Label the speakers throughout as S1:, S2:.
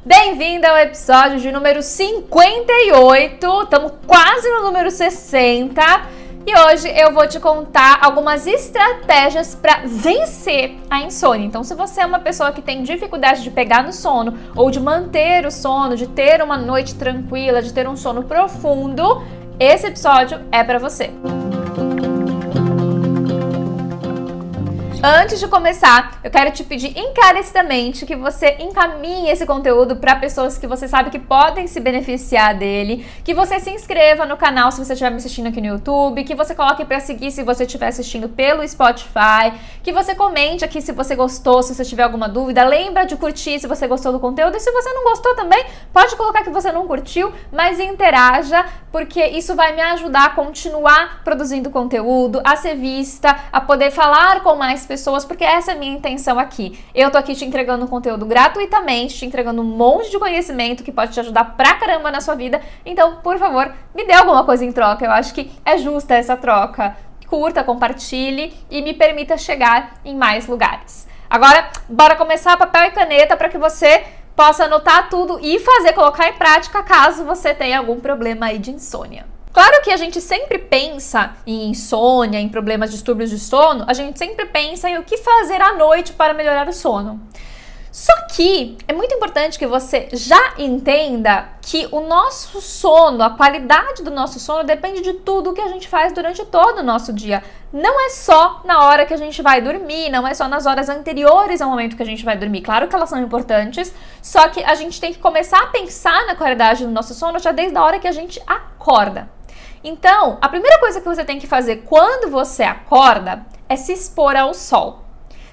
S1: Bem-vindo ao episódio de número 58, estamos quase no número 60 e hoje eu vou te contar algumas estratégias para vencer a insônia. Então, se você é uma pessoa que tem dificuldade de pegar no sono ou de manter o sono, de ter uma noite tranquila, de ter um sono profundo, esse episódio é para você. Antes de começar, eu quero te pedir encarecidamente que você encaminhe esse conteúdo para pessoas que você sabe que podem se beneficiar dele, que você se inscreva no canal se você estiver me assistindo aqui no YouTube, que você coloque para seguir se você estiver assistindo pelo Spotify, que você comente aqui se você gostou, se você tiver alguma dúvida, lembra de curtir se você gostou do conteúdo e se você não gostou também, pode colocar que você não curtiu, mas interaja, porque isso vai me ajudar a continuar produzindo conteúdo, a ser vista, a poder falar com mais pessoas, porque essa é a minha intenção aqui. Eu tô aqui te entregando conteúdo gratuitamente, te entregando um monte de conhecimento que pode te ajudar pra caramba na sua vida. Então, por favor, me dê alguma coisa em troca. Eu acho que é justa essa troca. Curta, compartilhe e me permita chegar em mais lugares. Agora, bora começar papel e caneta para que você possa anotar tudo e colocar em prática caso você tenha algum problema aí de insônia. Claro que a gente sempre pensa em insônia, em problemas, distúrbios de sono, a gente sempre pensa em o que fazer à noite para melhorar o sono. Só que é muito importante que você já entenda que o nosso sono, a qualidade do nosso sono depende de tudo que a gente faz durante todo o nosso dia. Não é só na hora que a gente vai dormir, não é só nas horas anteriores ao momento que a gente vai dormir. Claro que elas são importantes, só que a gente tem que começar a pensar na qualidade do nosso sono já desde a hora que a gente acorda. Então, a primeira coisa que você tem que fazer quando você acorda é se expor ao sol.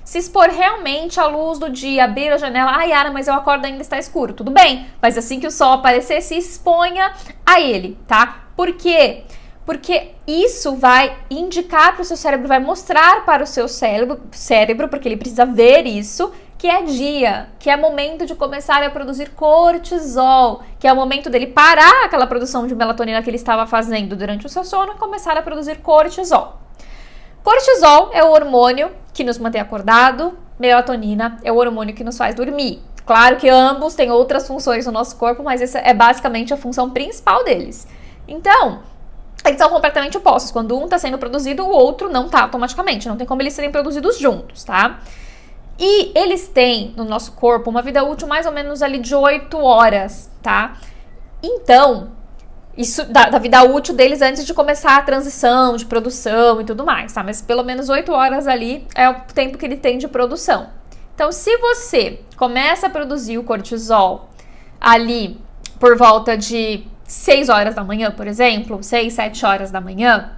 S1: Se expor realmente à luz do dia, abrir a janela. Ah, Yara, mas eu acordo e ainda está escuro. Tudo bem, mas assim que o sol aparecer, se exponha a ele, tá? Por quê? Porque isso vai indicar para o seu cérebro, vai mostrar para o seu cérebro, porque ele precisa ver isso, que é dia, que é momento de começar a produzir cortisol, que é o momento dele parar aquela produção de melatonina que ele estava fazendo durante o seu sono e começar a produzir cortisol. Cortisol é o hormônio que nos mantém acordado, melatonina é o hormônio que nos faz dormir. Claro que ambos têm outras funções no nosso corpo, mas essa é basicamente a função principal deles. Então, eles são completamente opostos. Quando um está sendo produzido, o outro não está automaticamente. Não tem como eles serem produzidos juntos, tá? E eles têm, no nosso corpo, uma vida útil mais ou menos ali de 8 horas, tá? Então, isso da vida útil deles antes de começar a transição de produção e tudo mais, tá? Mas pelo menos 8 horas ali é o tempo que ele tem de produção. Então, se você começa a produzir o cortisol ali por volta de 6 horas da manhã, por exemplo, 6, 7 horas da manhã,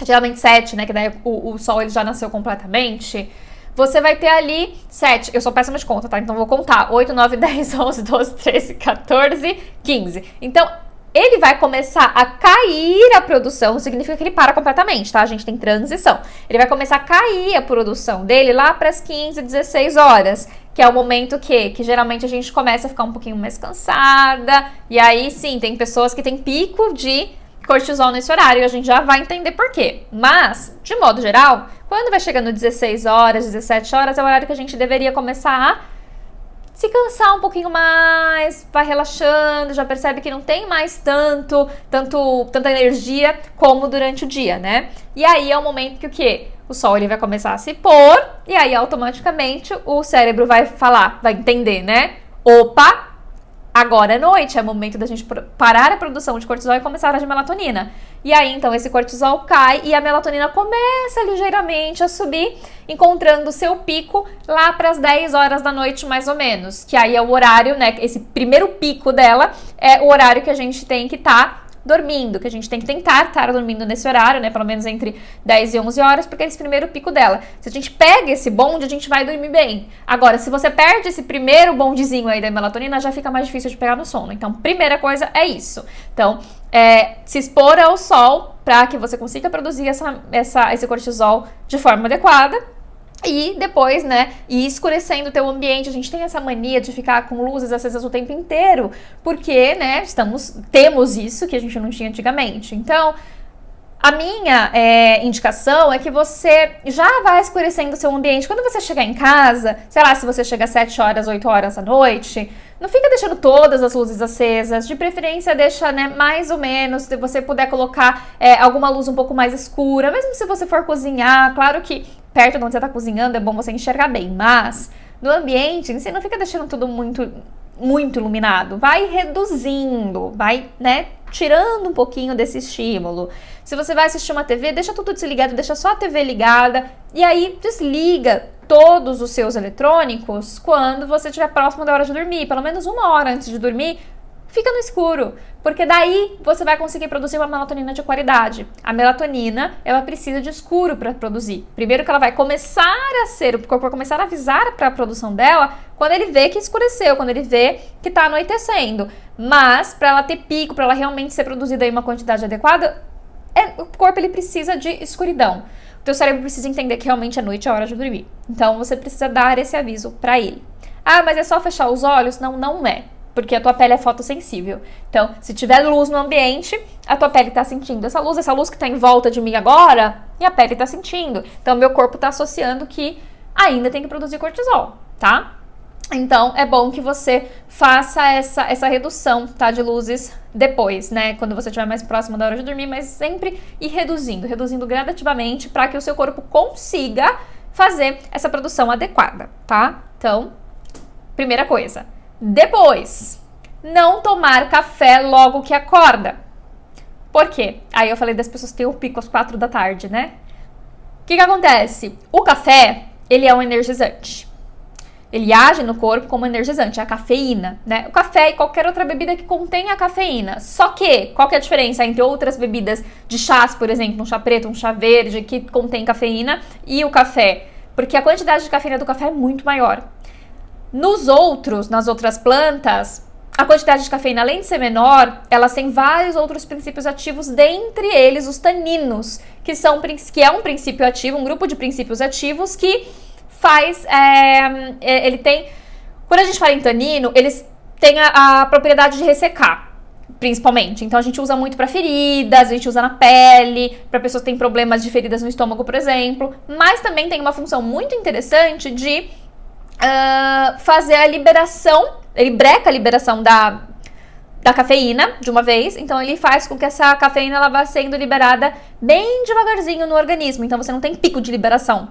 S1: geralmente 7, né, que daí o sol ele já nasceu completamente, você vai ter ali 7, eu sou péssima de conta, tá? Então vou contar, 8, 9, 10, 11, 12, 13, 14, 15. Então, ele vai começar a cair a produção, significa que ele para completamente, tá? A gente tem transição. Ele vai começar a cair a produção dele lá para as 15, 16 horas, que é o momento que geralmente a gente começa a ficar um pouquinho mais cansada, e aí sim, tem pessoas que têm pico de cortisol nesse horário, e a gente já vai entender por quê. Mas, de modo geral, quando vai chegando 16 horas, 17 horas, é o horário que a gente deveria começar a se cansar um pouquinho mais, vai relaxando, já percebe que não tem mais tanta energia como durante o dia, né? E aí é o momento que o quê? O sol ele vai começar a se pôr, e aí automaticamente o cérebro vai falar, vai entender, né? Opa! Agora é noite, é momento da gente parar a produção de cortisol e começar a de melatonina. E aí, então, esse cortisol cai e a melatonina começa ligeiramente a subir, encontrando o seu pico lá para as 10 horas da noite, mais ou menos. Que aí é o horário, né? Esse primeiro pico dela é o horário que a gente tem que estar dormindo, que a gente tem que tentar estar dormindo nesse horário, né, pelo menos entre 10 e 11 horas, porque é esse primeiro pico dela. Se a gente pega esse bonde, a gente vai dormir bem. Agora, se você perde esse primeiro bondezinho aí da melatonina, já fica mais difícil de pegar no sono. Então, primeira coisa é isso. Então, se expor ao sol para que você consiga produzir esse cortisol de forma adequada. E depois, né, ir escurecendo o teu ambiente. A gente tem essa mania de ficar com luzes acesas o tempo inteiro, porque, né, temos isso que a gente não tinha antigamente. Então, A minha indicação é que você já vai escurecendo o seu ambiente. Quando você chegar em casa, sei lá, se você chega às 7 horas, 8 horas da noite, não fica deixando todas as luzes acesas. De preferência, deixa, né, mais ou menos, se você puder colocar alguma luz um pouco mais escura. Mesmo se você for cozinhar, claro que perto de onde você está cozinhando é bom você enxergar bem, mas no ambiente, você não fica deixando tudo muito iluminado. Vai reduzindo, vai, né, tirando um pouquinho desse estímulo. Se você vai assistir uma TV, deixa tudo desligado, deixa só a TV ligada e aí desliga todos os seus eletrônicos quando você estiver próximo da hora de dormir. Pelo menos 1 hora antes de dormir, fica no escuro, porque daí você vai conseguir produzir uma melatonina de qualidade. A melatonina, ela precisa de escuro para produzir. Primeiro que ela vai começar o corpo vai começar a avisar para a produção dela quando ele vê que escureceu, quando ele vê que está anoitecendo. Mas para ela ter pico, para ela realmente ser produzida em uma quantidade adequada, o corpo ele precisa de escuridão. O teu cérebro precisa entender que realmente a noite é a hora de dormir. Então você precisa dar esse aviso para ele. Ah, mas é só fechar os olhos? Não, não é. Porque a tua pele é fotossensível. Então, se tiver luz no ambiente, a tua pele está sentindo essa luz que está em volta de mim agora, e a pele está sentindo. Então, meu corpo está associando que ainda tem que produzir cortisol, tá? Então, é bom que você faça essa redução, tá, de luzes depois, né? Quando você estiver mais próximo da hora de dormir, mas sempre ir reduzindo gradativamente para que o seu corpo consiga fazer essa produção adequada, tá? Então, primeira coisa. Depois, não tomar café logo que acorda. Por quê? Aí eu falei das pessoas que têm o pico às 4 da tarde, né? O que acontece? O café, ele é um energizante. Ele age no corpo como energizante, é a cafeína, né? O café e qualquer outra bebida que contenha cafeína. Só que, qual que é a diferença entre outras bebidas de chás, por exemplo, um chá preto, um chá verde, que contém cafeína, e o café? Porque a quantidade de cafeína do café é muito maior. Nas outras plantas, a quantidade de cafeína, além de ser menor, elas têm vários outros princípios ativos, dentre eles os taninos, que é um princípio ativo, um grupo de princípios ativos que faz, ele tem, quando a gente fala em tanino, eles têm a propriedade de ressecar, principalmente. Então a gente usa muito para feridas, a gente usa na pele, para pessoas que têm problemas de feridas no estômago, por exemplo, mas também tem uma função muito interessante de fazer a liberação, ele breca a liberação da cafeína de uma vez, então ele faz com que essa cafeína ela vá sendo liberada bem devagarzinho no organismo, então você não tem pico de liberação.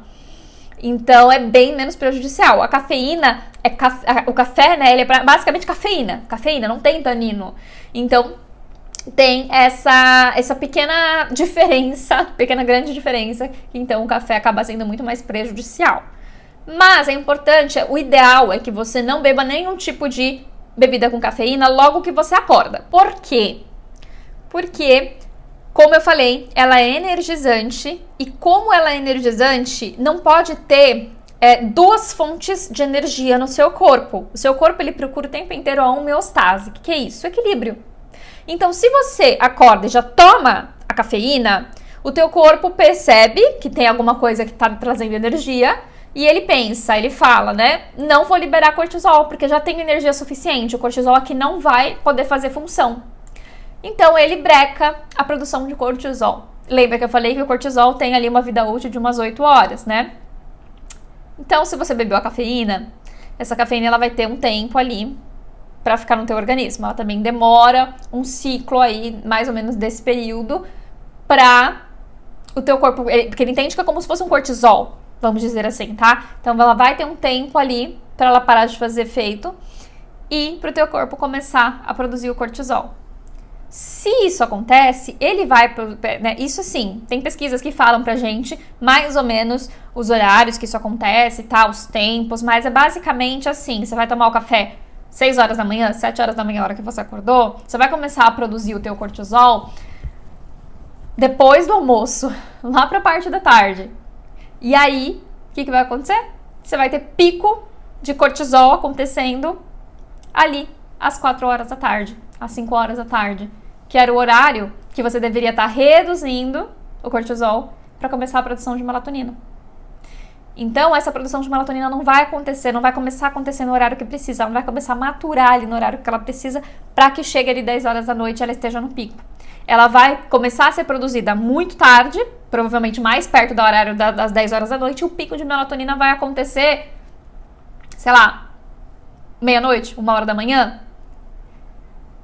S1: Então é bem menos prejudicial. A cafeína, o café, né, ele é basicamente cafeína, não tem tanino. Então tem essa pequena diferença, grande diferença, que então o café acaba sendo muito mais prejudicial. Mas é importante, o ideal é que você não beba nenhum tipo de bebida com cafeína logo que você acorda. Por quê? Porque, como eu falei, ela é energizante e como ela é energizante, não pode ter duas fontes de energia no seu corpo. O seu corpo ele procura o tempo inteiro a homeostase. O que é isso? Equilíbrio. Então, se você acorda e já toma a cafeína, o teu corpo percebe que tem alguma coisa que está trazendo energia e ele pensa, ele fala, né? Não vou liberar cortisol porque já tenho energia suficiente. O cortisol aqui não vai poder fazer função. Então, ele breca a produção de cortisol. Lembra que eu falei que o cortisol tem ali uma vida útil de umas 8 horas, né? Então, se você bebeu a cafeína, essa cafeína ela vai ter um tempo ali para ficar no teu organismo. Ela também demora um ciclo aí, mais ou menos desse período, para o teu corpo... Porque ele entende que é como se fosse um cortisol, vamos dizer assim, tá? Então, ela vai ter um tempo ali para ela parar de fazer efeito e para o teu corpo começar a produzir o cortisol. Se isso acontece, ele vai... Né, isso sim, tem pesquisas que falam pra gente mais ou menos os horários que isso acontece, tá, os tempos, mas é basicamente assim, você vai tomar o café 6 horas da manhã, 7 horas da manhã, a hora que você acordou, você vai começar a produzir o teu cortisol depois do almoço, lá pra parte da tarde. E aí, o que vai acontecer? Você vai ter pico de cortisol acontecendo ali às 4 horas da tarde, às 5 horas da tarde, que era o horário que você deveria estar reduzindo o cortisol para começar a produção de melatonina. Então, essa produção de melatonina não vai acontecer, não vai começar a acontecer no horário que precisa, ela não vai começar a maturar ali no horário que ela precisa para que chegue ali 10 horas da noite e ela esteja no pico. ela vai começar a ser produzida muito tarde, provavelmente mais perto do horário das 10 horas da noite, e o pico de melatonina vai acontecer, sei lá, meia-noite, 1 hora da manhã.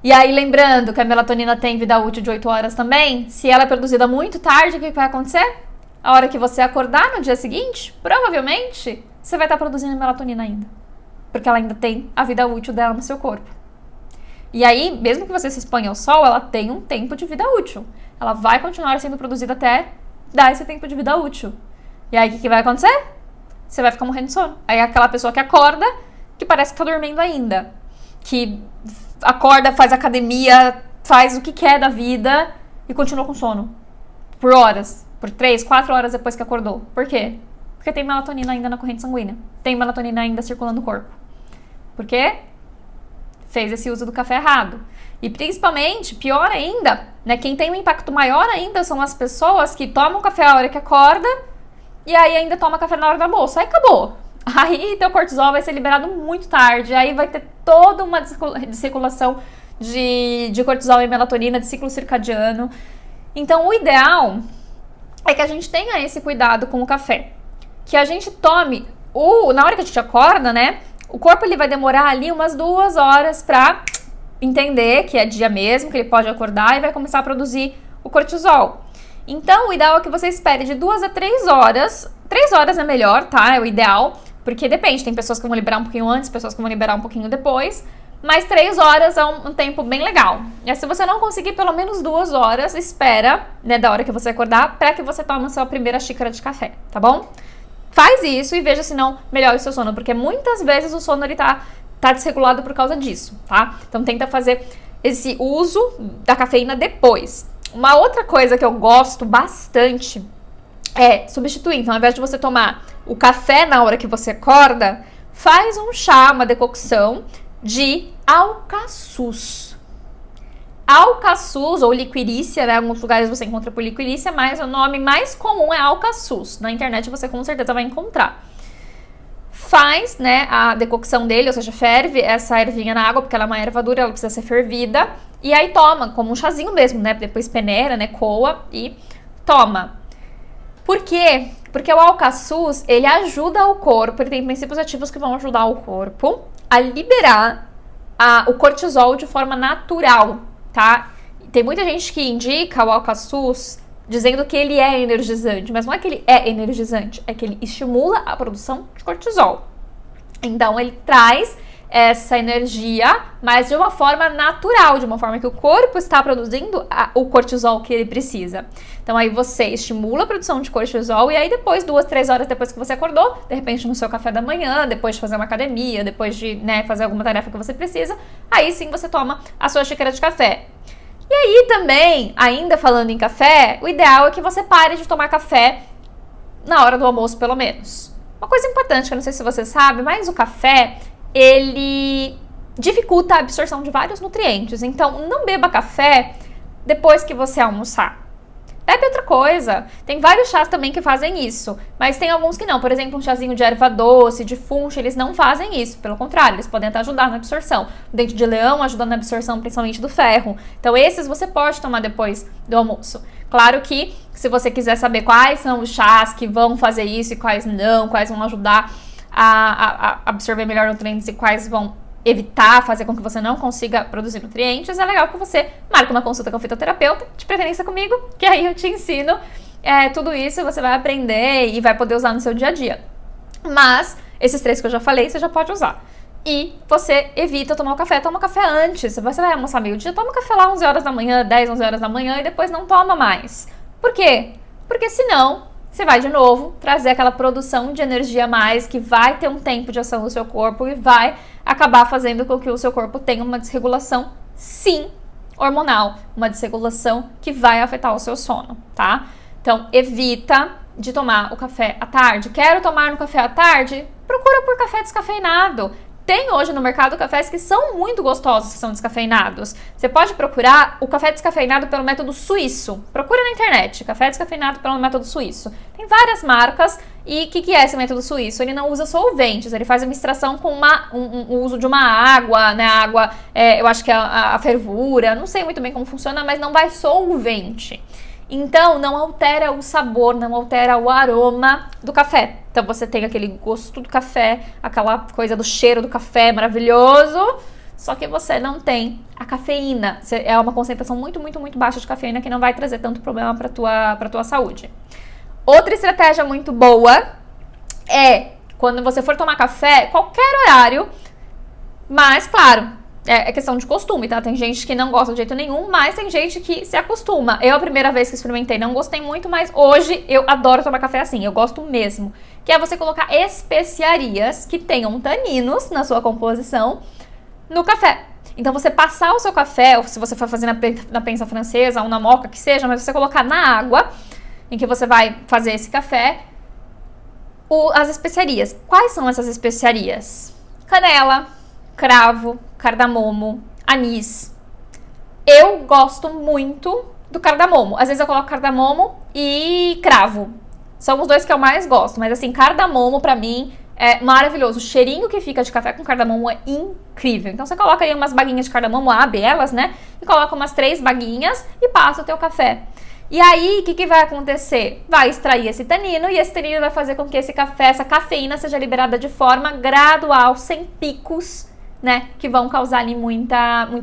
S1: E aí, lembrando que a melatonina tem vida útil de 8 horas também, se ela é produzida muito tarde, o que vai acontecer? A hora que você acordar no dia seguinte, provavelmente, você vai estar produzindo melatonina ainda. Porque ela ainda tem a vida útil dela no seu corpo. E aí, mesmo que você se exponha ao sol, ela tem um tempo de vida útil. Ela vai continuar sendo produzida até dar esse tempo de vida útil. E aí, o que vai acontecer? Você vai ficar morrendo de sono. Aí é aquela pessoa que acorda, que parece que tá dormindo ainda. Que acorda, faz academia, faz o que quer da vida e continua com sono. Por horas. Por 3, 4 horas depois que acordou. Por quê? Porque tem melatonina ainda na corrente sanguínea. Tem melatonina ainda circulando no corpo. Por quê? Fez esse uso do café errado. E principalmente, pior ainda, né, quem tem um impacto maior ainda são as pessoas que tomam café a hora que acorda e aí ainda toma café na hora do almoço. Aí acabou. Aí teu cortisol vai ser liberado muito tarde, aí vai ter toda uma desregulação de cortisol e melatonina, de ciclo circadiano. Então o ideal é que a gente tenha esse cuidado com o café. Que a gente tome, na hora que a gente acorda, né, o corpo ele vai demorar ali umas 2 horas pra entender que é dia mesmo, que ele pode acordar e vai começar a produzir o cortisol. Então o ideal é que você espere de 2 a 3 horas. 3 horas é melhor, tá? É o ideal. Porque depende, tem pessoas que vão liberar um pouquinho antes, pessoas que vão liberar um pouquinho depois, mas 3 horas é um tempo bem legal. E se você não conseguir pelo menos 2 horas, espera, né, da hora que você acordar, para que você tome a sua primeira xícara de café, tá bom? Faz isso e veja se não melhora o seu sono, porque muitas vezes o sono ele tá desregulado por causa disso, tá? Então tenta fazer esse uso da cafeína depois. Uma outra coisa que eu gosto bastante é substituir. Então, ao invés de você tomar o café na hora que você acorda, faz um chá, uma decocção de alcaçuz. Alcaçuz ou liquirícia, né? Em alguns lugares você encontra por liquirícia, mas o nome mais comum é alcaçuz. Na internet você com certeza vai encontrar. Faz, né, a decocção dele, ou seja, ferve essa ervinha na água, porque ela é uma erva dura, ela precisa ser fervida. E aí toma, como um chazinho mesmo, né? Depois peneira, né? Coa e toma. Por quê? Porque o alcaçuz, ele ajuda o corpo, ele tem princípios ativos que vão ajudar o corpo a liberar o cortisol de forma natural, tá? Tem muita gente que indica o alcaçuz dizendo que ele é energizante, mas não é que ele é energizante, é que ele estimula a produção de cortisol. Então, ele traz essa energia, mas de uma forma natural, de uma forma que o corpo está produzindo o cortisol que ele precisa. Então aí você estimula a produção de cortisol e aí depois, 2, 3 horas depois que você acordou, de repente no seu café da manhã, depois de fazer uma academia, depois de, né, fazer alguma tarefa que você precisa, aí sim você toma a sua xícara de café. E aí também, ainda falando em café, o ideal é que você pare de tomar café na hora do almoço, pelo menos. Uma coisa importante, que eu não sei se você sabe, mas o café, ele dificulta a absorção de vários nutrientes. Então, não beba café depois que você almoçar. Bebe outra coisa. Tem vários chás também que fazem isso, mas tem alguns que não. Por exemplo, um chazinho de erva doce, de funcho, eles não fazem isso. Pelo contrário, eles podem até ajudar na absorção. O dente de leão ajuda na absorção principalmente do ferro. Então, esses você pode tomar depois do almoço. Claro que, se você quiser saber quais são os chás que vão fazer isso e quais não, quais vão ajudar a absorver melhor nutrientes e quais vão evitar fazer com que você não consiga produzir nutrientes, é legal que você marque uma consulta com o fitoterapeuta, de preferência comigo, que aí eu te ensino tudo isso, você vai aprender e vai poder usar no seu dia a dia. Mas, esses 3 que eu já falei, você já pode usar. E você evita tomar o café, toma o café antes. Se você vai almoçar meio-dia, toma o café lá 11 horas da manhã, 10, 11 horas da manhã e depois não toma mais. Por quê? Porque senão você vai de novo trazer aquela produção de energia a mais que vai ter um tempo de ação no seu corpo e vai acabar fazendo com que o seu corpo tenha uma desregulação, sim, hormonal. Uma desregulação que vai afetar o seu sono, tá? Então, evita de tomar o café à tarde. Quero tomar no café à tarde? Procura por café descafeinado. Tem hoje no mercado cafés que são muito gostosos, que são descafeinados. Você pode procurar o café descafeinado pelo método suíço. Procura na internet, café descafeinado pelo método suíço. Tem várias marcas E o que é esse método suíço? Ele não usa solventes, ele faz a mistração com o uso de uma água, né? Água, eu acho que a fervura, não sei muito bem como funciona, mas não vai solvente. Então, não altera o sabor, não altera o aroma do café. Então, você tem aquele gosto do café, aquela coisa do cheiro do café maravilhoso, só que você não tem a cafeína. É uma concentração muito, muito, muito baixa de cafeína que não vai trazer tanto problema para tua saúde. Outra estratégia muito boa é quando você for tomar café, qualquer horário, mas, claro, é questão de costume, tá? Tem gente que não gosta de jeito nenhum, mas tem gente que se acostuma. Eu, a primeira vez que experimentei, não gostei muito, mas hoje eu adoro tomar café assim, eu gosto mesmo. Que é você colocar especiarias que tenham taninos na sua composição no café. Então, você passar o seu café, ou se você for fazer na prensa francesa ou na moca, que seja, mas você colocar na água em que você vai fazer esse café, as especiarias. Quais são essas especiarias? Canela, cravo, cardamomo, anis. Eu gosto muito do cardamomo. Às vezes eu coloco cardamomo e cravo. São os dois que eu mais gosto. Mas assim, cardamomo pra mim é maravilhoso. O cheirinho que fica de café com cardamomo é incrível. Então você coloca aí umas baguinhas de cardamomo, abre elas, né? E coloca umas 3 baguinhas e passa o teu café. E aí, o que vai acontecer? Vai extrair esse tanino e esse tanino vai fazer com que esse café, essa cafeína seja liberada de forma gradual, sem picos, né? Que vão causar ali muito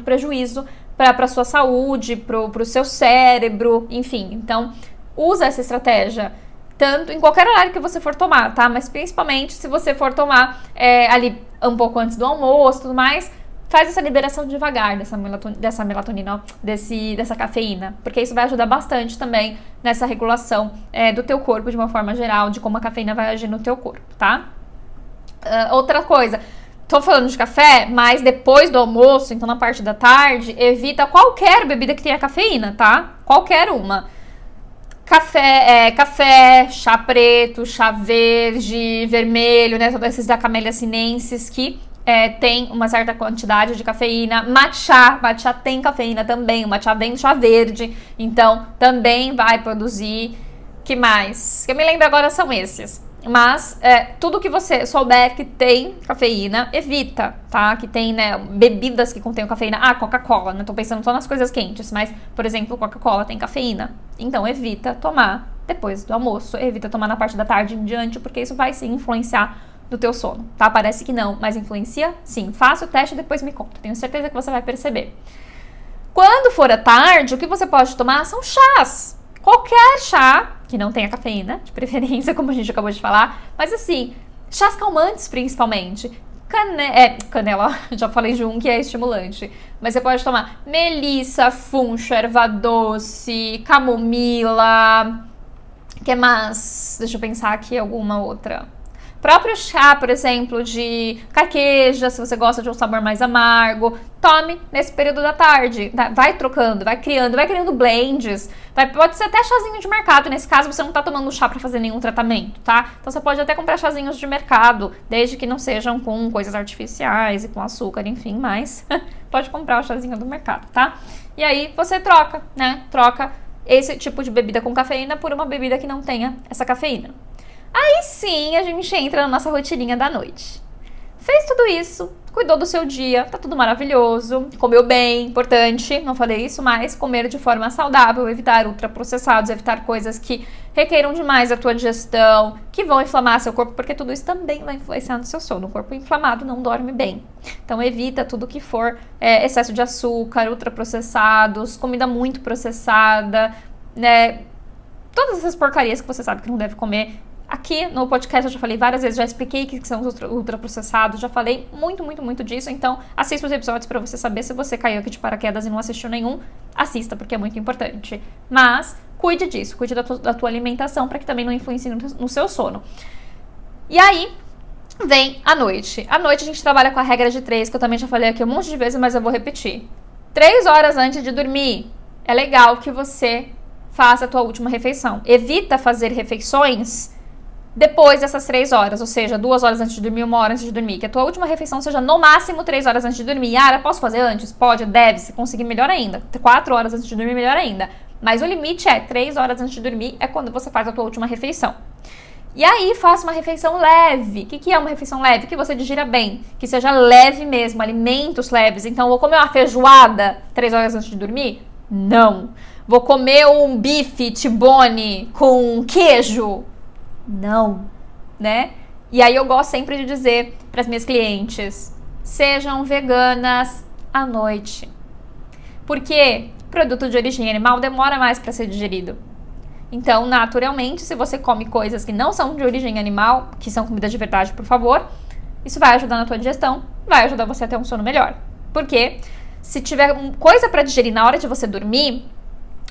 S1: prejuízo para a sua saúde, para o seu cérebro, enfim. Então, usa essa estratégia, tanto em qualquer horário que você for tomar, tá? Mas principalmente se você for tomar ali um pouco antes do almoço e tudo mais, faz essa liberação devagar dessa melatonina, ó, dessa cafeína, porque isso vai ajudar bastante também nessa regulação do teu corpo de uma forma geral, de como a cafeína vai agir no teu corpo, tá? Outra coisa, tô falando de café, mas depois do almoço, então na parte da tarde, evita qualquer bebida que tenha cafeína, tá? Qualquer uma. Café, chá preto, chá verde, vermelho, né? Todos esses da Camellia sinensis que tem uma certa quantidade de cafeína. Matcha tem cafeína também, o matcha vem do chá verde, então também vai produzir. Que mais? Que eu me lembro agora são esses. Mas tudo que você souber que tem cafeína, evita, tá? Que tem, né, bebidas que contêm cafeína. Coca-Cola, né? Tô pensando só nas coisas quentes, mas, por exemplo, Coca-Cola tem cafeína. Então, evita tomar depois do almoço, evita tomar na parte da tarde em diante, porque isso vai sim influenciar no teu sono, tá? Parece que não, mas influencia sim. Faça o teste e depois me conta. Tenho certeza que você vai perceber. Quando for à tarde, o que você pode tomar são chás. Qualquer chá que não tenha cafeína, de preferência, como a gente acabou de falar, mas assim, chás calmantes principalmente. Canela, já falei de um que é estimulante, mas você pode tomar melissa, funcho, erva doce, camomila, que mais? Deixa eu pensar aqui alguma outra. Próprio chá, por exemplo, de carqueja, se você gosta de um sabor mais amargo, tome nesse período da tarde. Vai trocando, vai criando blends. Pode ser até chazinho de mercado. Nesse caso, você não tá tomando chá para fazer nenhum tratamento, tá? Então, você pode até comprar chazinhos de mercado, desde que não sejam com coisas artificiais e com açúcar, enfim, mas pode comprar o chazinho do mercado, tá? E aí, você troca, né? Troca esse tipo de bebida com cafeína por uma bebida que não tenha essa cafeína. Aí sim a gente entra na nossa rotininha da noite. Fez tudo isso, cuidou do seu dia, tá tudo maravilhoso, comeu bem, importante, não falei isso, mas comer de forma saudável, evitar ultraprocessados, evitar coisas que requeiram demais a tua digestão, que vão inflamar seu corpo, porque tudo isso também vai influenciar no seu sono. O corpo inflamado não dorme bem. Então evita tudo que for excesso de açúcar, ultraprocessados, comida muito processada, né? Todas essas porcarias que você sabe que não deve comer. Aqui no podcast eu já falei várias vezes, já expliquei o que são os ultraprocessados, já falei muito, muito, muito disso, então assista os episódios para você saber. Se você caiu aqui de paraquedas e não assistiu nenhum, assista, porque é muito importante. Mas cuide disso, cuide da tua alimentação para que também não influencie no seu sono. E aí vem a noite. À noite a gente trabalha com a regra de 3, que eu também já falei aqui um monte de vezes, mas eu vou repetir. 3 horas antes de dormir, é legal que você faça a tua última refeição. Evita fazer refeições depois dessas 3 horas, ou seja, 2 horas antes de dormir, 1 hora antes de dormir. Que a tua última refeição seja no máximo 3 horas antes de dormir. Posso fazer antes? Pode, deve, se conseguir, melhor ainda. 4 horas antes de dormir, melhor ainda. Mas o limite 3 horas antes de dormir é quando você faz a tua última refeição. E aí faça uma refeição leve. O que é uma refeição leve? Que você digira bem, que seja leve mesmo, alimentos leves. Então, vou comer uma feijoada 3 horas antes de dormir? Não. Vou comer um bife T-bone com queijo? Não, né? E aí eu gosto sempre de dizer para as minhas clientes, sejam veganas à noite. Porque produto de origem animal demora mais para ser digerido. Então, naturalmente, se você come coisas que não são de origem animal, que são comida de verdade, por favor, isso vai ajudar na tua digestão, vai ajudar você a ter um sono melhor. Porque se tiver coisa para digerir na hora de você dormir,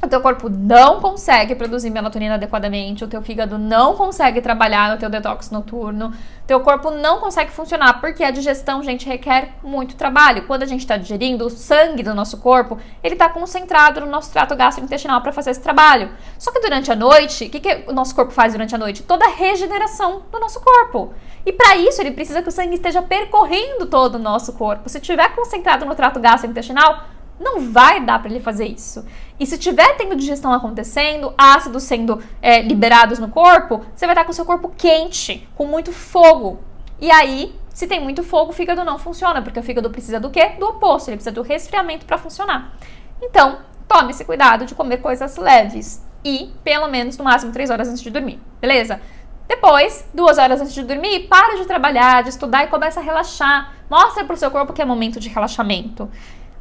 S1: o teu corpo não consegue produzir melatonina adequadamente, o teu fígado não consegue trabalhar no teu detox noturno, teu corpo não consegue funcionar, porque a digestão, gente, requer muito trabalho. Quando a gente está digerindo, o sangue do nosso corpo, ele está concentrado no nosso trato gastrointestinal para fazer esse trabalho. Só que durante a noite, o que o nosso corpo faz durante a noite? Toda a regeneração do nosso corpo. E para isso, ele precisa que o sangue esteja percorrendo todo o nosso corpo. Se estiver concentrado no trato gastrointestinal, não vai dar para ele fazer isso. E se tiver tendo digestão acontecendo, ácidos sendo liberados no corpo, você vai estar com o seu corpo quente, com muito fogo. E aí, se tem muito fogo, o fígado não funciona, porque o fígado precisa do quê? Do oposto, ele precisa do resfriamento para funcionar. Então, tome esse cuidado de comer coisas leves e, pelo menos, no máximo 3 horas antes de dormir, beleza? Depois, 2 horas antes de dormir, para de trabalhar, de estudar e começa a relaxar. Mostra para o seu corpo que é momento de relaxamento.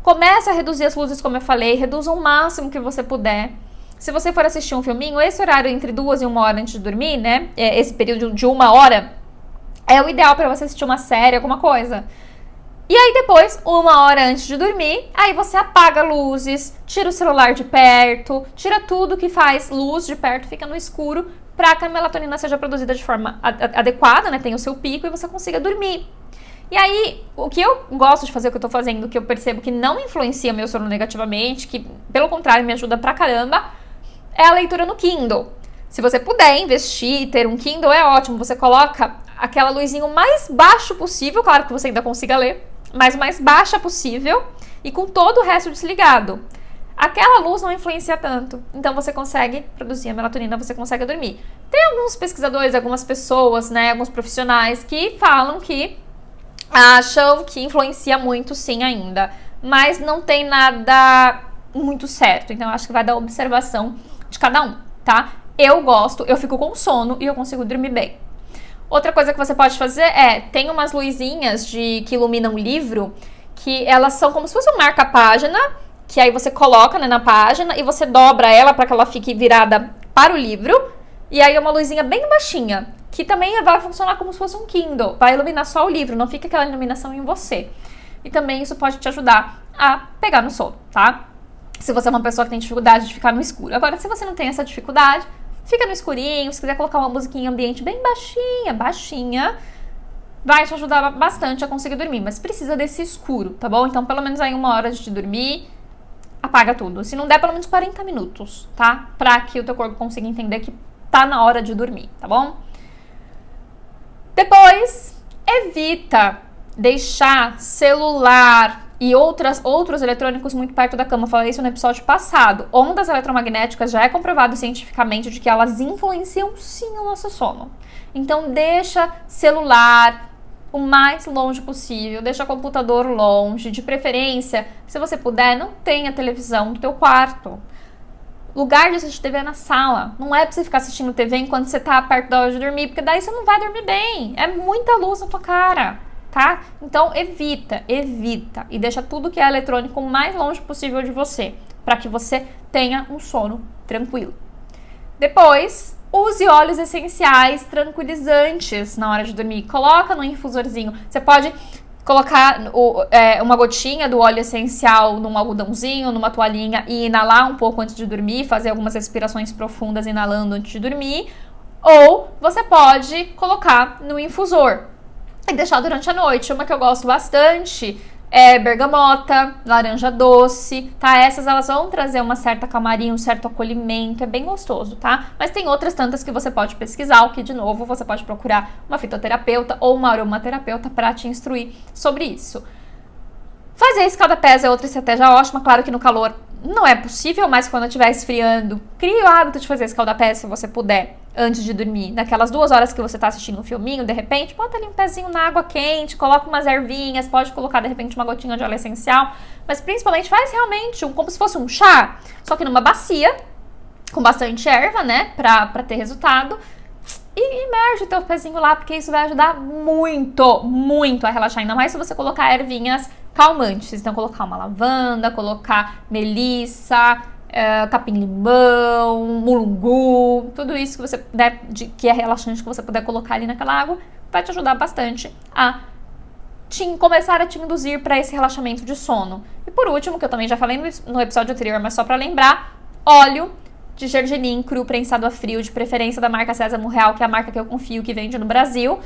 S1: Comece a reduzir as luzes, como eu falei, reduza o máximo que você puder. Se você for assistir um filminho, esse horário entre 2 e 1 hora antes de dormir, né? Esse período de 1 hora, é o ideal para você assistir uma série, alguma coisa. E aí depois, 1 hora antes de dormir, aí você apaga luzes, tira o celular de perto, tira tudo que faz luz de perto, fica no escuro, para que a melatonina seja produzida de forma adequada, né? Tenha o seu pico e você consiga dormir. E aí, o que eu gosto de fazer, o que eu tô fazendo, que eu percebo que não influencia meu sono negativamente, que pelo contrário me ajuda pra caramba, é a leitura no Kindle. Se você puder investir e ter um Kindle, é ótimo. Você coloca aquela luzinha o mais baixo possível, claro que você ainda consiga ler, mas o mais baixa possível e com todo o resto desligado. Aquela luz não influencia tanto, então você consegue produzir a melatonina, você consegue dormir. Tem alguns pesquisadores, algumas pessoas, né, alguns profissionais que falam que acham que influencia muito sim ainda, mas não tem nada muito certo, então eu acho que vai da observação de cada um, tá? Eu gosto, eu fico com sono e eu consigo dormir bem. Outra coisa que você pode fazer tem umas luzinhas que iluminam o livro, que elas são como se fosse um marca-página, que aí você coloca, né, na página e você dobra ela para que ela fique virada para o livro, e aí é uma luzinha bem baixinha, que também vai funcionar como se fosse um Kindle, vai iluminar só o livro, não fica aquela iluminação em você. E também isso pode te ajudar a pegar no sono, tá? Se você é uma pessoa que tem dificuldade de ficar no escuro. Agora, se você não tem essa dificuldade, fica no escurinho, se quiser colocar uma musiquinha em ambiente bem baixinha, vai te ajudar bastante a conseguir dormir, mas precisa desse escuro, tá bom? Então, pelo menos aí 1 hora antes de dormir, apaga tudo. Se não der, pelo menos 40 minutos, tá? Pra que o teu corpo consiga entender que tá na hora de dormir, tá bom? Depois, evita deixar celular e outros eletrônicos muito perto da cama. Eu falei isso no episódio passado. Ondas eletromagnéticas já é comprovado cientificamente de que elas influenciam sim o nosso sono. Então, deixa celular o mais longe possível, deixa computador longe, de preferência, se você puder, não tenha televisão no teu quarto. Lugar de assistir TV é na sala. Não é pra você ficar assistindo TV enquanto você tá perto da hora de dormir, porque daí você não vai dormir bem. É muita luz na tua cara, tá? Então evita. E deixa tudo que é eletrônico o mais longe possível de você, para que você tenha um sono tranquilo. Depois, use óleos essenciais tranquilizantes na hora de dormir. Coloca no infusorzinho. Você pode colocar uma gotinha do óleo essencial num algodãozinho, numa toalhinha e inalar um pouco antes de dormir, fazer algumas respirações profundas inalando antes de dormir. Ou você pode colocar no infusor e deixar durante a noite. Uma que eu gosto bastante é bergamota, laranja doce, tá? Essas elas vão trazer uma certa calmaria, um certo acolhimento, é bem gostoso, tá? Mas tem outras tantas que você pode pesquisar, o que de novo você pode procurar uma fitoterapeuta ou uma aromaterapeuta para te instruir sobre isso. Fazer escalda-pés é outra estratégia ótima, claro que no calor não é possível, mas quando estiver esfriando, crie o hábito de fazer escalda-pés se você puder. antes de dormir. Naquelas 2 horas que você tá assistindo um filminho, de repente, bota ali um pezinho na água quente, coloca umas ervinhas, pode colocar de repente uma gotinha de óleo essencial, mas principalmente faz realmente como se fosse um chá, só que numa bacia, com bastante erva, né, pra ter resultado. E imerge o teu pezinho lá, porque isso vai ajudar muito, muito a relaxar. Ainda mais se você colocar ervinhas calmantes. Então, colocar uma lavanda, colocar melissa, capim-limão, mulungu, tudo isso que você puder, que é relaxante, que você puder colocar ali naquela água, vai te ajudar bastante a começar a te induzir para esse relaxamento de sono. E por último, que eu também já falei no episódio anterior, mas só para lembrar, óleo de gergelim cru prensado a frio, de preferência da marca Sésamo Real, que é a marca que eu confio, que vende no Brasil.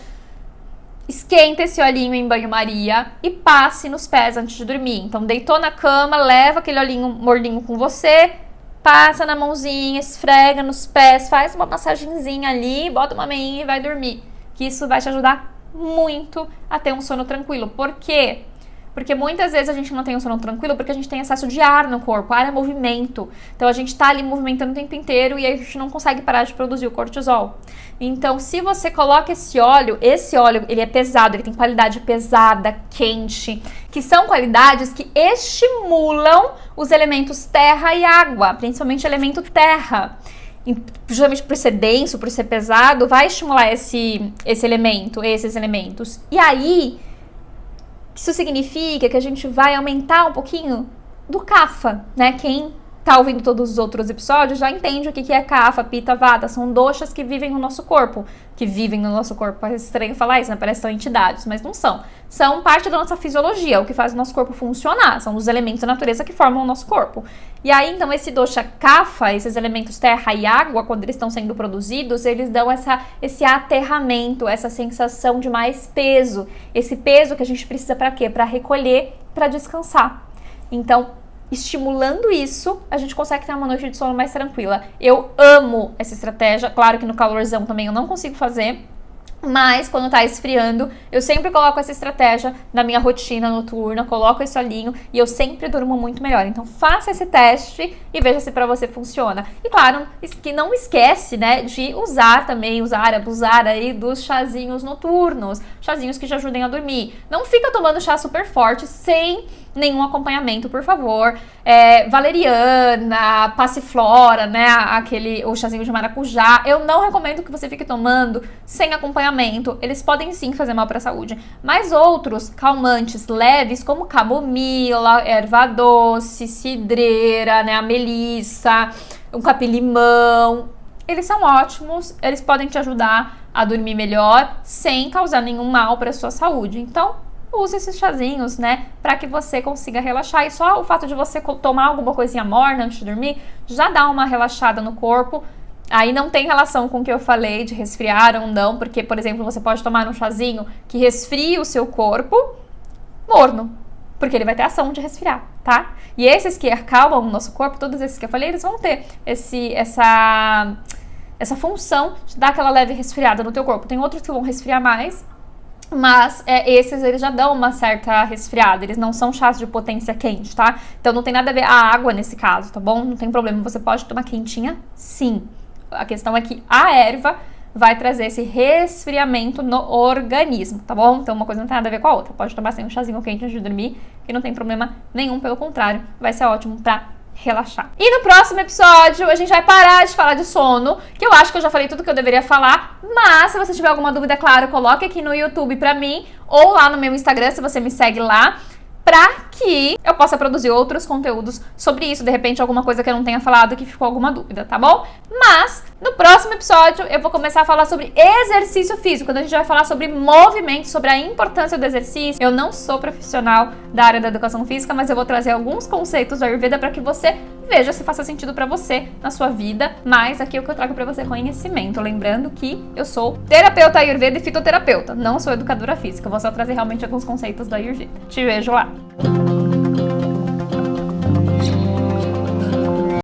S1: Esquenta esse olhinho em banho-maria e passe nos pés antes de dormir. Então, deitou na cama, leva aquele olhinho morninho com você, passa na mãozinha, esfrega nos pés, faz uma massagenzinha ali, bota uma meinha e vai dormir. Que isso vai te ajudar muito a ter um sono tranquilo. Por quê? Porque muitas vezes a gente não tem um sono tranquilo porque a gente tem excesso de ar no corpo, ar é movimento. Então a gente tá ali movimentando o tempo inteiro e aí a gente não consegue parar de produzir o cortisol. Então se você coloca esse óleo ele é pesado, ele tem qualidade pesada, quente, que são qualidades que estimulam os elementos terra e água, principalmente o elemento terra. Justamente por ser denso, por ser pesado, vai estimular esses elementos. E aí, isso significa que a gente vai aumentar um pouquinho do kapha, né? Quem tá ouvindo todos os outros episódios já entende o que é kapha, pitta, vata. São doshas que vivem no nosso corpo. Parece estranho falar isso, né? Parece que são entidades, mas não são. São parte da nossa fisiologia, o que faz o nosso corpo funcionar. São os elementos da natureza que formam o nosso corpo. E aí, então, esse dosha kapha, esses elementos terra e água, quando eles estão sendo produzidos, eles dão esse aterramento, essa sensação de mais peso. Esse peso que a gente precisa para quê? Para recolher, para descansar. Então, estimulando isso, a gente consegue ter uma noite de sono mais tranquila. Eu amo essa estratégia. Claro que no calorzão também eu não consigo fazer, mas quando tá esfriando, eu sempre coloco essa estratégia na minha rotina noturna, coloco esse olhinho e eu sempre durmo muito melhor. Então faça esse teste e veja se pra você funciona. E claro, que não esquece, né, de abusar aí dos chazinhos noturnos, chazinhos que te ajudem a dormir. Não fica tomando chá super forte sem nenhum acompanhamento, por favor. Valeriana, passiflora, né, o chazinho de maracujá, eu não recomendo que você fique tomando sem acompanhamento. Eles podem sim fazer mal para a saúde, mas outros calmantes leves, como camomila, erva doce, cidreira, né, a melissa, o capim-limão, eles são ótimos, eles podem te ajudar a dormir melhor sem causar nenhum mal para a sua saúde. Então, use esses chazinhos, né, para que você consiga relaxar. E só o fato de você tomar alguma coisinha morna antes de dormir já dá uma relaxada no corpo. Aí não tem relação com o que eu falei de resfriar ou não, porque, por exemplo, você pode tomar um chazinho que resfrie o seu corpo morno, porque ele vai ter ação de resfriar, tá? E esses que acalmam o nosso corpo, todos esses que eu falei, eles vão ter essa função de dar aquela leve resfriada no teu corpo. Tem outros que vão resfriar mais, mas esses eles já dão uma certa resfriada, eles não são chás de potência quente, tá? Então não tem nada a ver a água nesse caso, tá bom? Não tem problema, você pode tomar quentinha sim. A questão é que a erva vai trazer esse resfriamento no organismo, tá bom? Então uma coisa não tem nada a ver com a outra. Pode tomar sem um chazinho quente antes de dormir, que não tem problema nenhum, pelo contrário, vai ser ótimo pra relaxar. E no próximo episódio a gente vai parar de falar de sono, que eu acho que eu já falei tudo que eu deveria falar, mas se você tiver alguma dúvida, claro, coloque aqui no YouTube pra mim, ou lá no meu Instagram, se você me segue lá, pra que eu possa produzir outros conteúdos sobre isso, de repente alguma coisa que eu não tenha falado que ficou alguma dúvida, tá bom? Mas no próximo episódio eu vou começar a falar sobre exercício físico, quando a gente vai falar sobre movimento, sobre a importância do exercício. Eu não sou profissional da área da educação física, mas eu vou trazer alguns conceitos do Ayurveda para que você veja se faça sentido para você na sua vida, mas aqui é o que eu trago para você conhecimento, lembrando que eu sou terapeuta Ayurveda e fitoterapeuta, não sou educadora física, vou só trazer realmente alguns conceitos do Ayurveda. Te vejo lá!